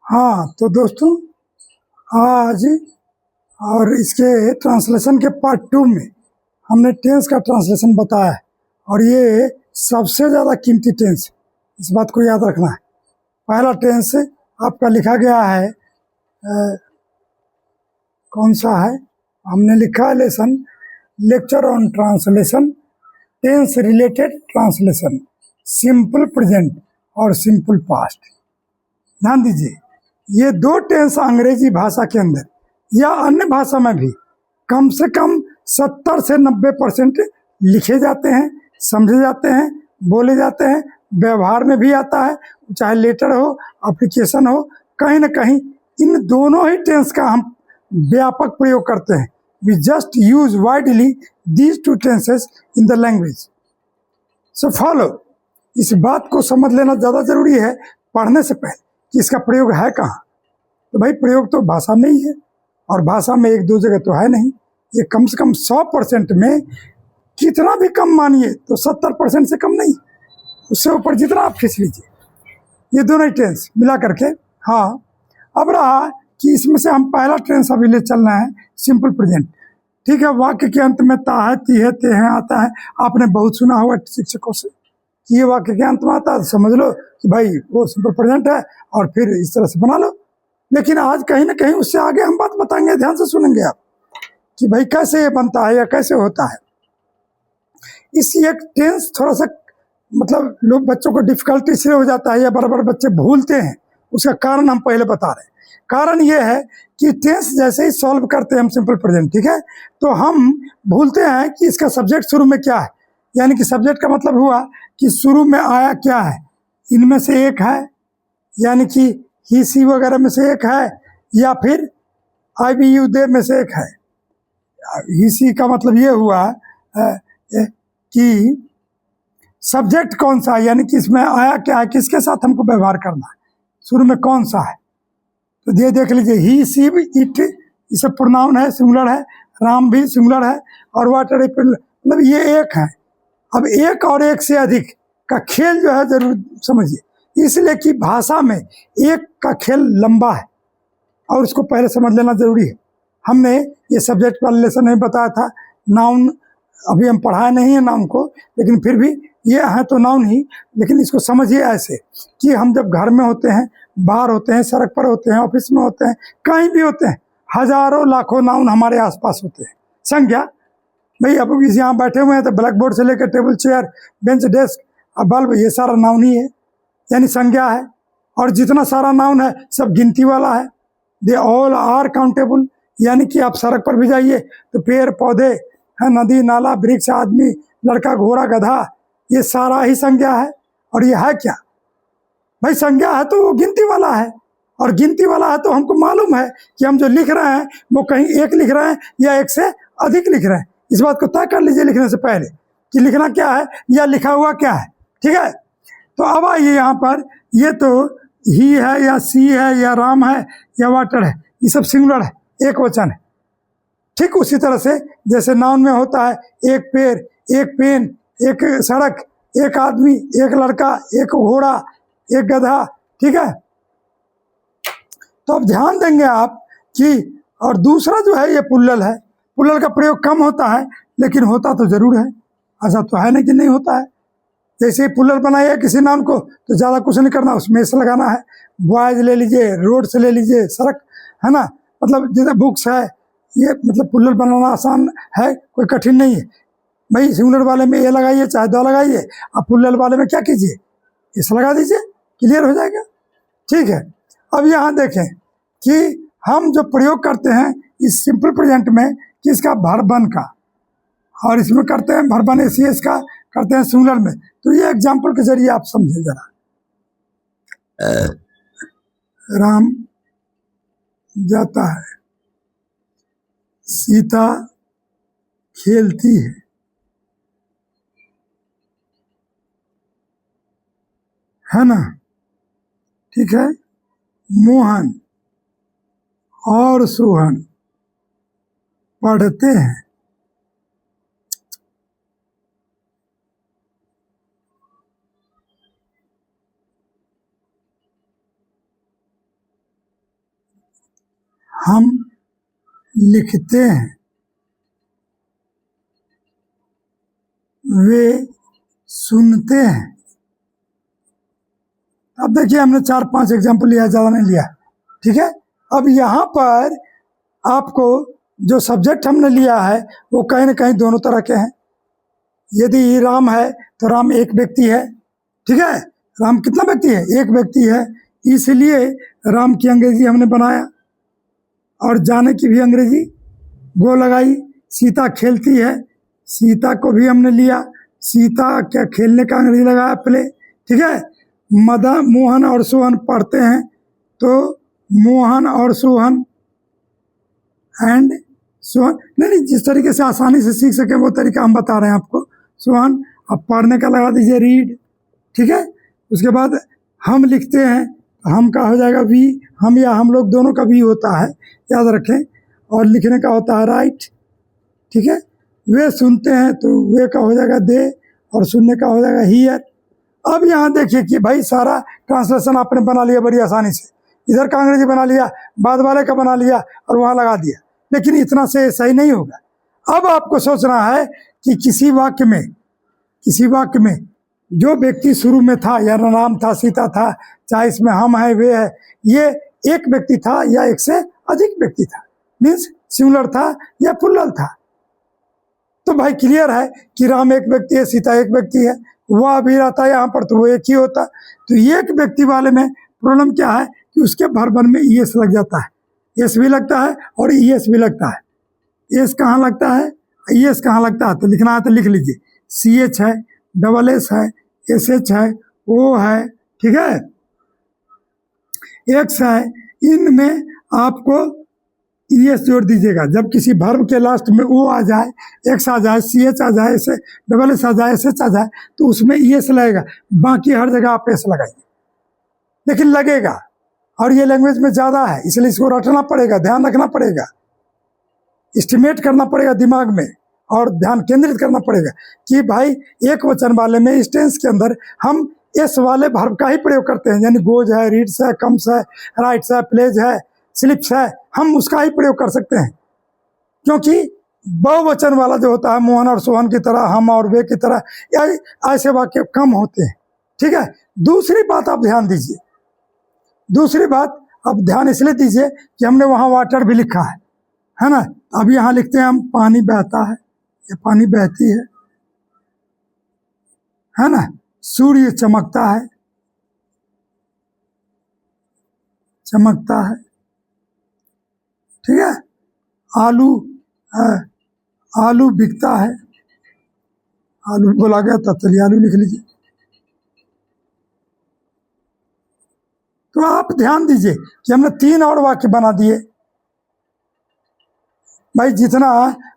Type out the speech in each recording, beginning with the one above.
हाँ तो दोस्तों, आज और इसके ट्रांसलेशन के पार्ट 2 में हमने टेंस का ट्रांसलेशन बताया है और ये सबसे ज़्यादा कीमती टेंस, इस बात को याद रखना है। पहला टेंस आपका लिखा गया है, कौन सा है? हमने लिखा है lecture on translation, tense related translation, simple present और सिंपल पास्ट। ध्यान दीजिए, ये दो टेंस अंग्रेजी भाषा के अंदर या अन्य भाषा में भी कम से कम 70 से 90% लिखे जाते हैं, समझे जाते हैं, बोले जाते हैं, व्यवहार में भी आता है, चाहे लेटर हो, एप्लीकेशन हो, कहीं ना कहीं इन दोनों ही टेंस का हम व्यापक प्रयोग करते हैं। We just use widely these two tenses in the language. So follow, इस बात को समझ लेना ज़्यादा जरूरी है पढ़ने से पहले कि इसका प्रयोग है कहाँ। तो भाई, प्रयोग तो भाषा में ही है और भाषा में एक दो जगह तो है नहीं। ये कम से कम 100% में कितना भी कम मानिए तो 70% से कम नहीं, उससे ऊपर जितना आप खींच लीजिए, ये दोनों ही टेंस मिला करके। हाँ, अब रहा कि इसमें से हम पहला टेंस अभी ले चलना है, सिंपल प्रेजेंट। ठीक है, वाक्य के अंत में ता है, ती है, ते हैं आता है। आपने बहुत सुना होगा शिक्षकों से कि ये वाक्य के अंत में आता है, तो समझ लो कि भाई वो सिंपल प्रेजेंट है और फिर इस तरह से बना लो। लेकिन आज कहीं ना कहीं उससे आगे हम बात बताएंगे, ध्यान से सुनेंगे आप कि भाई कैसे ये बनता है या कैसे होता है। इस एक टेंस थोड़ा सा मतलब लोग बच्चों को डिफिकल्टी से हो जाता है या बार बच्चे भूलते हैं, उसका कारण हम पहले बता रहे हैं। कारण ये है कि टेंस जैसे ही सॉल्व करते हैं हम सिंपल प्रेजेंट, ठीक है, तो हम भूलते हैं कि इसका सब्जेक्ट शुरू में क्या है। यानी कि सब्जेक्ट का मतलब हुआ कि शुरू में आया क्या है, इनमें से एक है, यानी कि ही सी वगैरह में से एक है, या फिर आई बी यू दे में से एक है। ही सी का मतलब ये हुआ कि सब्जेक्ट कौन सा है, यानी कि इसमें आया क्या है, किसके साथ हमको व्यवहार करना है, शुरू में कौन सा है। तो ये देख लीजिए, ही सी इट, ये सब प्रोनाउन है, सिंगुलर है, राम भी सिंगुलर है, और वाटर मतलब ये एक है। अब एक और एक से अधिक का खेल जो है जरूर समझिए, इसलिए कि भाषा में एक का खेल लंबा है और उसको पहले समझ लेना जरूरी है। हमने ये सब्जेक्ट वाले लेसन में बताया था, नाउन अभी हम पढ़ाए नहीं है नाउन को, लेकिन फिर भी ये है तो नाउन ही। लेकिन इसको समझिए ऐसे कि हम जब घर में होते हैं, बाहर होते हैं, सड़क पर होते हैं, ऑफिस में होते हैं, कहीं भी होते हैं, हजारों लाखों नाउन हमारे आसपास होते हैं। संज्ञा, भाई अब इस यहाँ बैठे हुए हैं तो ब्लैक बोर्ड से लेकर table, chair, bench, desk, bulb, ये सारा नाउन ही है, यानी संज्ञा है। और जितना सारा नाउन है सब गिनती वाला है। दे ऑल आर काउंटेबल, यानी कि आप सड़क पर भी जाइए तो पेड़ पौधे है, नदी नाला, वृक्ष, आदमी, लड़का, घोड़ा, गधा, ये सारा ही संज्ञा है। और ये है क्या भाई? संज्ञा है तो वो गिनती वाला है, और गिनती वाला है तो हमको मालूम है कि हम जो लिख रहे हैं वो कहीं एक लिख रहे हैं या एक से अधिक लिख रहे हैं। इस बात को तय कर लीजिए लिखने से पहले कि लिखना क्या है या लिखा हुआ क्या है। ठीक है, तो अब आइए यहाँ पर, ये तो ही है या सी है या राम है या वाटर है, ये सब सिंगुलर है, एक वचन है। ठीक उसी तरह से जैसे नाउन में होता है एक पेड़, एक पेन, एक सड़क, एक आदमी, एक लड़का, एक घोड़ा, एक गधा। ठीक है, तो अब ध्यान देंगे आप कि, और दूसरा जो है ये पुल्लल है। पुल्लल का प्रयोग कम होता है लेकिन होता तो जरूर है, ऐसा तो है नहीं कि नहीं होता है। जैसे ही पुल्लल बनाइए किसी नाम को तो ज़्यादा कुछ नहीं करना, उसमें से लगाना है। बॉयज ले लीजिए, रोड से ले लीजिए, सड़क है ना, मतलब जैसे बुक्स है, ये मतलब पुल्लल बनाना आसान है, कोई कठिन नहीं है। भाई सिंगुलर वाले में ये लगाइए चाहे दो लगाइए, अब पुल्लल वाले में क्या कीजिए, इस लगा दीजिए, क्लियर हो जाएगा। ठीक है, अब यहाँ देखें कि हम जो प्रयोग करते हैं इस सिंपल प्रेजेंट में किसका, भरबन का, और इसमें करते हैं भरबन एसीएस का, करते हैं सिंगुलर में। तो ये एग्जाम्पल के जरिए आप समझे जरा। राम जाता है, सीता खेलती है ना, ठीक है, मोहन और सोहन पढ़ते हैं। हम लिखते हैं, वे सुनते हैं। अब देखिए हमने 4-5 एग्जाम्पल लिया, ज़्यादा नहीं लिया, ठीक है। अब यहाँ पर आपको जो सब्जेक्ट हमने लिया है वो कहीं ना कहीं दोनों तरह के हैं। यदि राम है तो राम एक व्यक्ति है, ठीक है। राम कितना व्यक्ति है? एक व्यक्ति है, इसलिए राम की अंग्रेजी हमने बनाया और जाने की भी अंग्रेजी गो लगाई। सीता खेलती है, सीता को भी हमने लिया, सीता क्या खेलने का अंग्रेजी लगाया प्ले, ठीक है। मदन, मोहन और सोहन पढ़ते हैं तो मोहन और सोहन एंड सोहन, नहीं जिस तरीके से आसानी से सीख सके वो तरीका हम बता रहे हैं आपको। सोहन, अब पढ़ने का लगा दीजिए रीड, ठीक है। उसके बाद हम लिखते हैं, हम का हो जाएगा वी, हम या हम लोग दोनों का भी होता है, याद रखें। और लिखने का होता है राइट, ठीक है। वे सुनते हैं तो वे का हो जाएगा दे, और सुनने का हो जाएगा हियर। अब यहाँ देखिए कि भाई सारा ट्रांसलेशन आपने बना लिया बड़ी आसानी से, इधर का अंग्रेजी बना लिया, बाद वाले का बना लिया और वहाँ लगा दिया, लेकिन इतना से सही नहीं होगा। अब आपको सोचना है कि किसी वाक्य में जो व्यक्ति शुरू में था, या राम था, सीता था, चाहे इसमें हम है, वे है, ये एक व्यक्ति था या एक से अधिक व्यक्ति था, मीन्स सिंगुलर था या प्लूरल था। तो भाई क्लियर है कि राम एक व्यक्ति है, सीता एक व्यक्ति है, वह भी रहता है यहाँ पर तो वो एक ही होता। तो एक व्यक्ति वाले में प्रॉब्लम क्या है कि उसके वर्बन में ईएस लग जाता है, एस भी लगता है और ईएस भी लगता है। एस कहाँ लगता है, ईएस कहाँ लगता है, तो लिखना है तो लिख लीजिए, CH है, SS है, SH है, O है, ठीक है, X है। इनमें आपको ईएस जोड़ दीजिएगा। जब किसी वर्ब के लास्ट में O आ जाए, X आ जाए, CH आ जाए, SS आ जाए, SH आ जाए, तो उसमें ईएस लगेगा। बाकी हर जगह आप एस लगाइए, लेकिन लगेगा। और ये लैंग्वेज में ज़्यादा है, इसलिए इसको रटना पड़ेगा, ध्यान रखना पड़ेगा, एस्टिमेट करना पड़ेगा दिमाग में, और ध्यान केंद्रित करना पड़ेगा कि भाई एक वचन वाले में इस टेंस के अंदर हम एस वाले वर्ब का ही प्रयोग करते हैं, यानी गोज है, रीड्स है, कम्स है, राइट्स है, प्लेज है, स्लिप्स है, हम उसका ही प्रयोग कर सकते हैं। क्योंकि बहुवचन वाला जो होता है, मोहन और सोहन की तरह, हम और वे की तरह, या ऐसे वाक्य कम होते हैं, ठीक है। दूसरी बात आप ध्यान दीजिए, दूसरी बात अब ध्यान इसलिए दीजिए कि हमने वहाँ वाटर भी लिखा है ना। अब यहाँ लिखते हैं हम पानी बहता है या पानी बहती है ना। सूर्य चमकता है, चमकता है, ठीक है। आलू आलू बिकता है, आलू बोला गया था, चलिए आलू लिख लीजिए। तो आप ध्यान दीजिए कि हमने 3 और वाक्य बना दिए। भाई जितना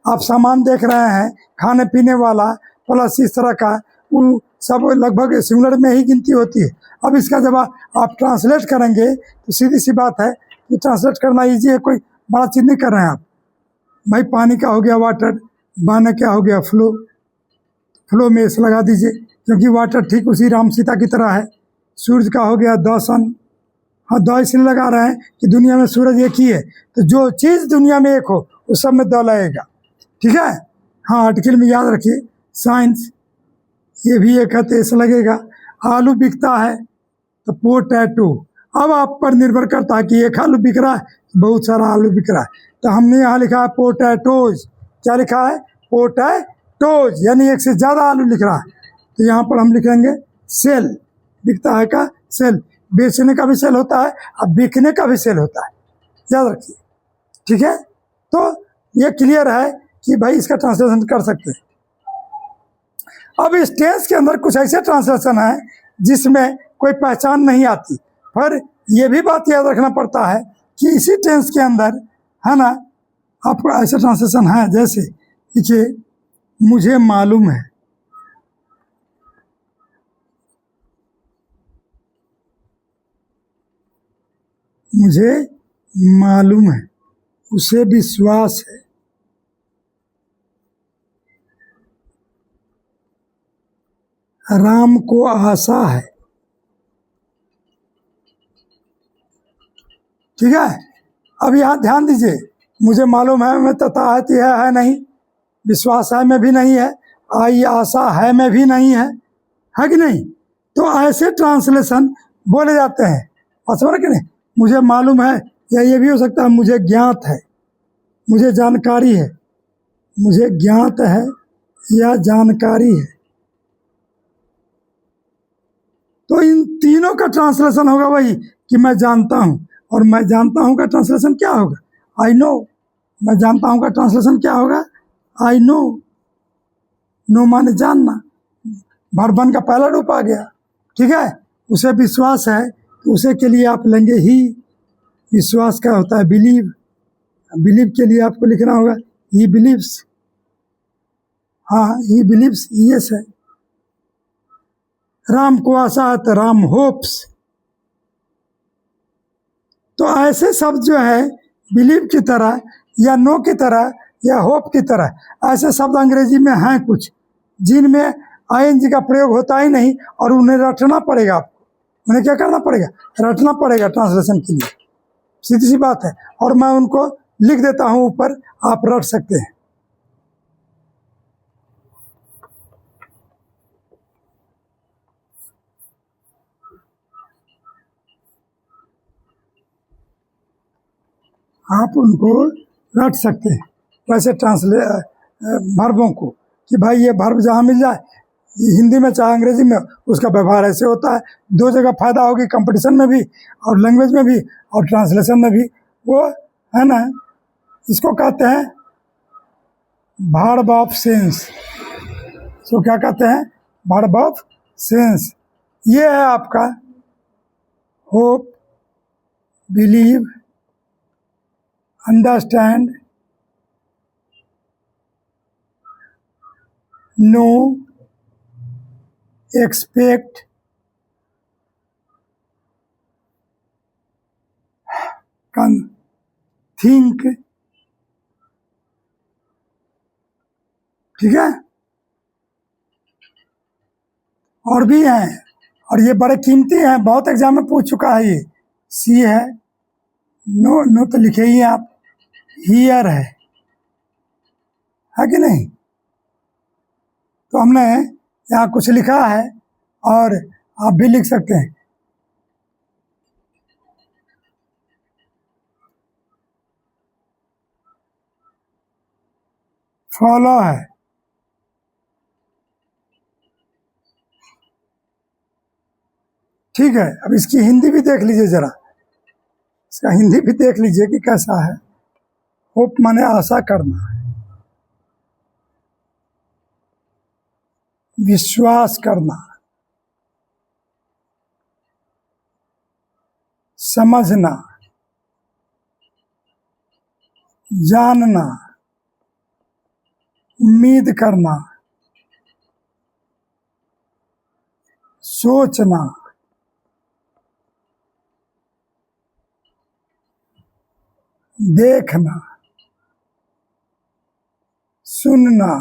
आप सामान देख रहे हैं, खाने पीने वाला प्लस इस तरह का, वो सब लगभग सिंगुलर में ही गिनती होती है। अब इसका जब आप ट्रांसलेट करेंगे तो सीधी सी बात है कि ट्रांसलेट करना इजी है, कोई बड़ा चीज़ नहीं कर रहे हैं आप। भाई पानी का हो गया वाटर, बहना क्या हो गया फ्लो, फ्लो में इस लगा दीजिए, क्योंकि वाटर ठीक उसी राम सीता की तरह है। सूरज का हो गया द सन, हाँ द इसलिए लगा रहे हैं कि दुनिया में सूरज एक ही है, तो जो चीज़ दुनिया में एक हो उस सब में द लगेगा, ठीक है। हाँ आर्टिकल में याद रखिए, साइंस ये भी एक है तो ऐसा लगेगा। आलू बिकता है तो पोटैटो। अब आप पर निर्भर करता है कि एक आलू बिक रहा है, बहुत सारा आलू बिक रहा है, तो हमने यहाँ लिखा है पोटैटोज। क्या लिखा है? पोटैटोज, यानी एक से ज़्यादा आलू लिख रहा है, तो यहाँ पर हम लिखेंगे सेल। बिकता है का सेल, बेचने का भी सेल होता है और बिकने का भी सेल होता है, याद रखिए, ठीक है। तो ये क्लियर है कि भाई इसका ट्रांसलेशन कर सकते हैं। अब इस टेंस के अंदर कुछ ऐसे ट्रांसलेशन है जिसमें कोई पहचान नहीं आती, पर यह भी बात याद रखना पड़ता है कि इसी टेंस के अंदर है ना, आपको ऐसे ट्रांसलेशन है, जैसे देखिए मुझे मालूम है, मुझे मालूम है, उसे विश्वास है, राम को आशा है, ठीक है। अब यहाँ ध्यान दीजिए, मुझे मालूम है मैं तथाहत यह है नहीं, विश्वास है में भी नहीं है, आई आशा है में भी नहीं है कि नहीं। तो ऐसे ट्रांसलेशन बोले जाते हैं, समझ कि नहीं। मुझे मालूम है, या ये भी हो सकता है मुझे ज्ञात है, मुझे जानकारी है, मुझे ज्ञात है या जानकारी है। तो इन तीनों का ट्रांसलेशन होगा वही कि मैं जानता हूं, और मैं जानता हूं का ट्रांसलेशन क्या होगा, आई नो। मैं जानता हूं का ट्रांसलेशन क्या होगा, आई नो। नो माने जानना, वर्ब वन का पहला रूप आ गया, ठीक है। उसे विश्वास है तो उसे के लिए आप लेंगे ही, विश्वास का होता है बिलीव, बिलीव के लिए आपको लिखना होगा ही बिलीव्स, हाँ ही बिलीव्स, यस है। राम को आशा है तो राम होप्स। तो ऐसे शब्द जो है बिलीव की तरह या नो की तरह या होप की तरह, ऐसे शब्द अंग्रेजी में हैं कुछ जिनमें आईएनजी का प्रयोग होता ही नहीं, और उन्हें रटना पड़ेगा आपको। उन्हें क्या करना पड़ेगा, रटना पड़ेगा ट्रांसलेशन के लिए, सीधी सी बात है। और मैं उनको लिख देता हूं ऊपर, आप रट सकते हैं। आप उनको रट सकते हैं वैसे वर्बों को, कि भाई ये वर्ब जहाँ मिल जाए, हिंदी में चाहे अंग्रेजी में, उसका व्यवहार ऐसे होता है। दो जगह फायदा होगी, कंपटीशन में भी और लैंग्वेज में भी और ट्रांसलेशन में भी, वो है ना। इसको कहते हैं वर्ब ऑफ सेंस। इसको क्या कहते हैं, वर्ब ऑफ सेंस। ये है आपका hope, believe, understand, know, expect, think, ठीक है। और भी हैं, और ये बड़े कीमती हैं, बहुत एग्जाम में पूछ चुका है। ये सी है, नो, नो तो लिखे ही हैं आप, हियर है कि नहीं। तो हमने यहाँ कुछ लिखा है और आप भी लिख सकते हैं। फॉलो है, ठीक है। अब इसकी हिंदी भी देख लीजिए जरा, इसका हिंदी भी देख लीजिए कि कैसा है। होप माने आशा करना, विश्वास करना, समझना, जानना, उम्मीद करना, सोचना, देखना, सुनना,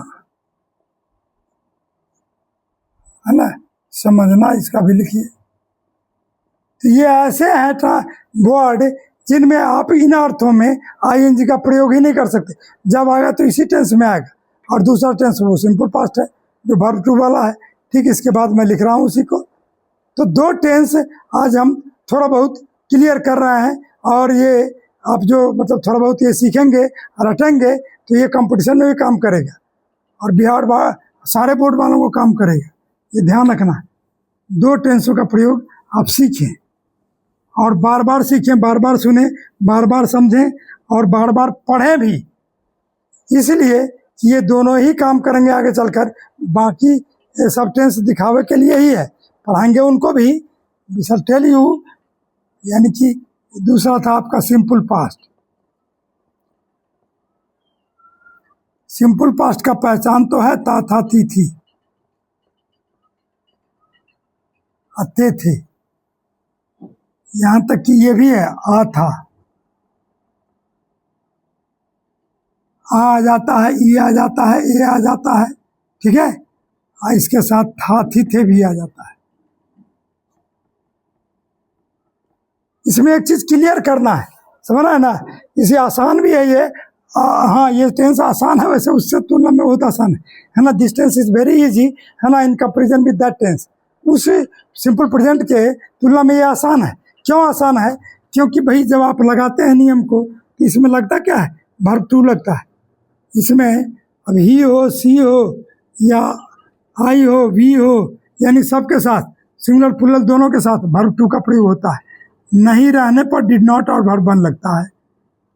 है ना, समझना, इसका भी लिखिए। तो ये ऐसे हैं वर्ड जिनमें आप इन अर्थों में आईएनजी का प्रयोग ही नहीं कर सकते। जब आएगा तो इसी टेंस में आएगा, और दूसरा टेंस वो सिंपल पास्ट है जो वर्ब टू वाला है, ठीक। इसके बाद मैं लिख रहा हूँ उसी को। तो दो टेंस आज हम थोड़ा बहुत क्लियर कर रहे हैं, और ये आप जो मतलब थोड़ा बहुत ये सीखेंगे, रटेंगे, तो ये कंपटीशन में भी काम करेगा, और बिहार सारे बोर्ड वालों को काम करेगा। ये ध्यान रखना है, दो टेंसों का प्रयोग आप सीखें, और बार बार सीखें, बार बार सुने, बार बार समझें, और बार बार पढ़ें भी, इसलिए कि ये दोनों ही काम करेंगे आगे चलकर। बाकी सब टेंस दिखावे के लिए ही है, पढ़ाएंगे उनको भी। वी शैल टेल यू, यानी कि दूसरा था आपका सिंपल पास्ट। सिंपल पास्ट का पहचान तो है ता, था, थी, आते थे, यहां तक कि ये भी है आ था, आ जाता है, ई आ जाता है, ए आ जाता है, ठीक है। इसके साथ था, थी, थे भी आ जाता है। इसमें एक चीज क्लियर करना है, समझ रहा है ना। इसे आसान भी है ये, हाँ ये टेंस आसान है वैसे, उससे तुलना में बहुत आसान है ना। This tense is very easy है ना in comparison with that tense. उस सिंपल प्रेजेंट के तुलना में ये आसान है। क्यों आसान है? क्योंकि भाई जब आप लगाते हैं नियम को तो इसमें लगता क्या है, वर्ब टू लगता है इसमें। अब ही हो, सी हो या आई हो, वी हो, यानी सबके साथ सिंगुलर प्लूरल दोनों के साथ वर्ब टू का प्रयोग होता है। नहीं रहने पर डिड नॉट और वर्ब वन लगता है।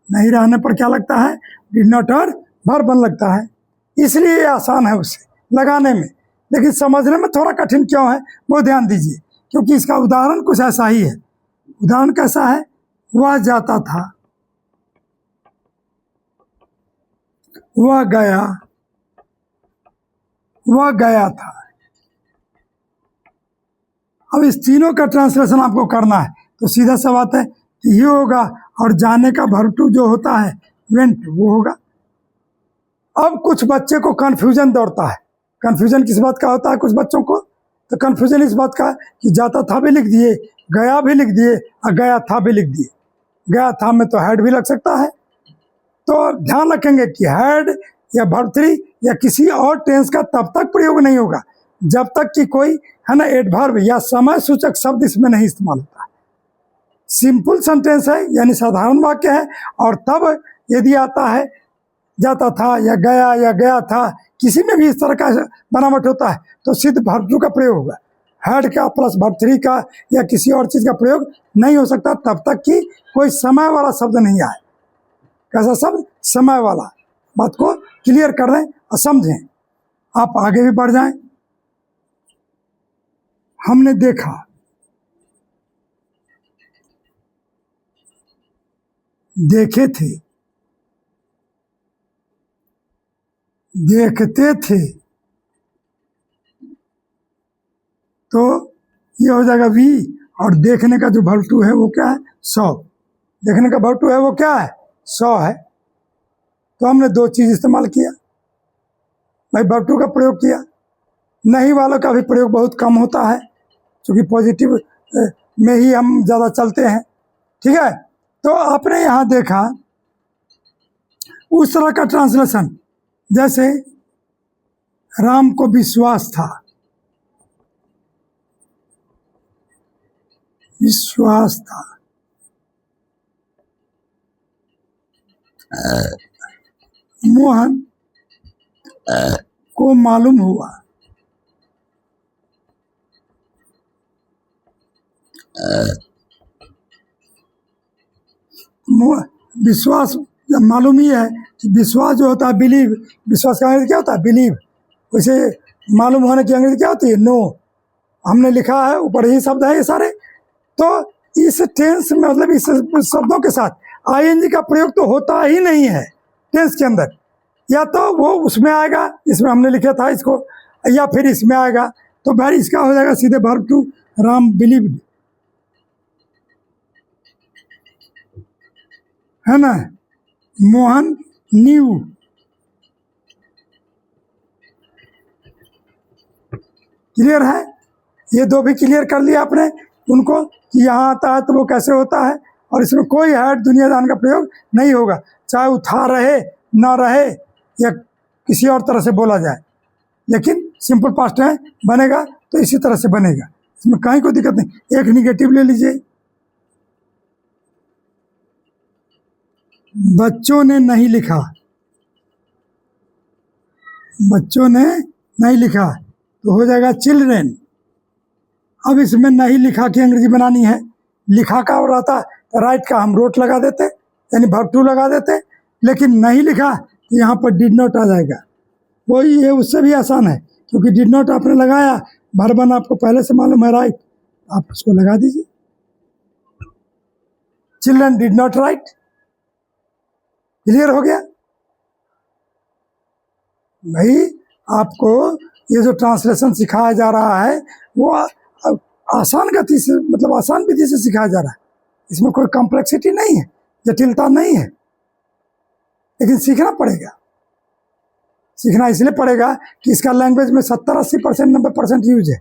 नहीं रहने पर क्या लगता है, डिड नॉट और वर्ब वन लगता है। इसलिए ये आसान है उससे लगाने में, लेकिन समझने में थोड़ा कठिन क्यों है वो ध्यान दीजिए, क्योंकि इसका उदाहरण कुछ ऐसा ही है। उदाहरण कैसा है, वह जाता था, वह गया, वह गया था। अब इस तीनों का ट्रांसलेशन आपको करना है तो सीधा सा बात है कि ये होगा, और जाने का वर्ब टू जो होता है वेंट वो होगा। अब कुछ बच्चे को कन्फ्यूजन दौड़ता है। कन्फ्यूजन किस बात का होता है कुछ बच्चों को, तो कन्फ्यूजन इस बात का कि जाता था भी लिख दिए, गया भी लिख दिए और गया था भी लिख दिए। गया था में तो हैड भी लग सकता है। तो ध्यान रखेंगे कि हैड या वर्ब थ्री या किसी और टेंस का तब तक प्रयोग नहीं होगा जब तक कि कोई है ना एडवर्ब या समय सूचक शब्द इसमें नहीं इस्तेमाल होता है। सिंपल सेंटेंस है यानी साधारण वाक्य है, और तब यदि आता है जाता था या गया था, किसी में भी इस तरह का बनावट होता है तो सिर्फ वर्ब टू का प्रयोग होगा। हैड का प्लस वर्ब थ्री का या किसी और चीज़ का प्रयोग नहीं हो सकता तब तक कि कोई समय वाला शब्द नहीं आए। कैसा शब्द? समय वाला। बात को क्लियर कर लें और समझें, आप आगे भी बढ़ जाएं। हमने देखा, देखे थे, देखते थे, तो ये हो जाएगा वी। और देखने का जो वर्ब टू है वो क्या है, सॉ। देखने का वर्ब टू है वो क्या है, सॉ है। तो हमने दो चीज़ इस्तेमाल किया, भाई वर्ब टू का प्रयोग किया। नहीं वालों का भी प्रयोग बहुत कम होता है क्योंकि पॉजिटिव में ही हम ज़्यादा चलते हैं, ठीक है। तो आपने यहाँ देखा उस तरह का ट्रांसलेशन, जैसे राम को विश्वास था, विश्वास था। मोहन को मालूम हुआ, विश्वास मालूम ही है कि विश्वास जो होता है बिलीव, विश्वास का अंग्रेजी क्या होता है, बिलीव। वैसे मालूम होने की अंग्रेजी क्या होती है, नो। हमने लिखा है ऊपर ही शब्द है ये सारे। तो इस टेंस में मतलब इस शब्दों के साथ आईएनजी का प्रयोग तो होता ही नहीं है टेंस के अंदर। या तो वो उसमें आएगा, इसमें हमने लिखा था इसको, या फिर इसमें आएगा। तो भाई इसका हो जाएगा सीधे वर्ब टू, राम बिलीव्ड, है ना। मोहन न्यू, क्लियर है। ये दो भी क्लियर कर लिया आपने उनको कि यहाँ आता है तो वो कैसे होता है, और इसमें कोई हैड दुनियादान का प्रयोग नहीं होगा, चाहे वो था रहे ना रहे या किसी और तरह से बोला जाए, लेकिन सिंपल पास्ट है बनेगा तो इसी तरह से बनेगा, इसमें कहीं कोई दिक्कत नहीं। एक निगेटिव ले लीजिए, बच्चों ने नहीं लिखा, बच्चों ने नहीं लिखा तो हो जाएगा चिल्ड्रेन। अब इसमें नहीं लिखा की अंग्रेजी बनानी है, लिखा का और रहता तो राइट का हम रोट लगा देते यानी वर्ब टू लगा देते, लेकिन नहीं लिखा तो यहाँ पर डिड नॉट आ जाएगा। वही ये उससे भी आसान है क्योंकि डिड नॉट आपने लगाया, वर्ब वन आपको पहले से मालूम है राइट, आप उसको लगा दीजिए। Children did not right, clear हो गया भाई। आपको ये जो ट्रांसलेशन सिखाया जा रहा है वो आसान गति से मतलब आसान विधि से सिखाया जा रहा है, इसमें कोई कॉम्प्लेक्सिटी नहीं है, जटिलता नहीं है, लेकिन सीखना पड़ेगा। सीखना इसलिए पड़ेगा कि इसका लैंग्वेज में 70-80% 90% यूज है,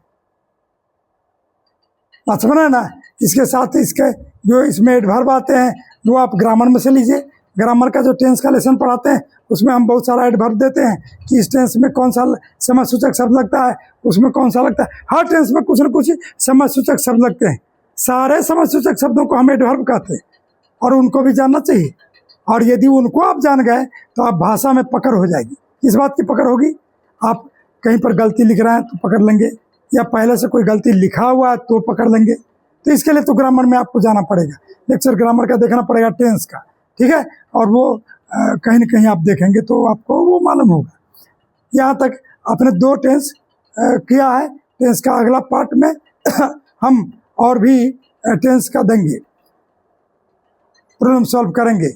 बात समझ रहे ना। इसके साथ इसके जो इसमें एडवर्ब आते हैं वो आप ग्रामर में से लीजिए। ग्रामर का जो टेंस का लेसन पढ़ाते हैं उसमें हम बहुत सारा एडवर्ब देते हैं कि इस टेंस में कौन सा समय सूचक शब्द लगता है, उसमें कौन सा लगता है। हर टेंस में कुछ न कुछ समय सूचक शब्द लगते हैं। सारे समय सूचक शब्दों को हम एडवर्ब कहते हैं और उनको भी जानना चाहिए। और यदि उनको आप जान गए तो आप भाषा में पकड़ हो जाएगी। किस बात की पकड़ होगी? आप कहीं पर गलती लिख रहे हैं तो पकड़ लेंगे, या पहले से कोई गलती लिखा हुआ है तो पकड़ लेंगे। तो इसके लिए तो ग्रामर में आपको जाना पड़ेगा, लेक्चर ग्रामर का देखना पड़ेगा, टेंस का, ठीक है। और वो कहीं ना कहीं आप देखेंगे तो आपको वो मालूम होगा। यहाँ तक आपने 2 टेंस किया है। टेंस का अगला पार्ट में हम और भी टेंस का देंगे, प्रॉब्लम सॉल्व करेंगे।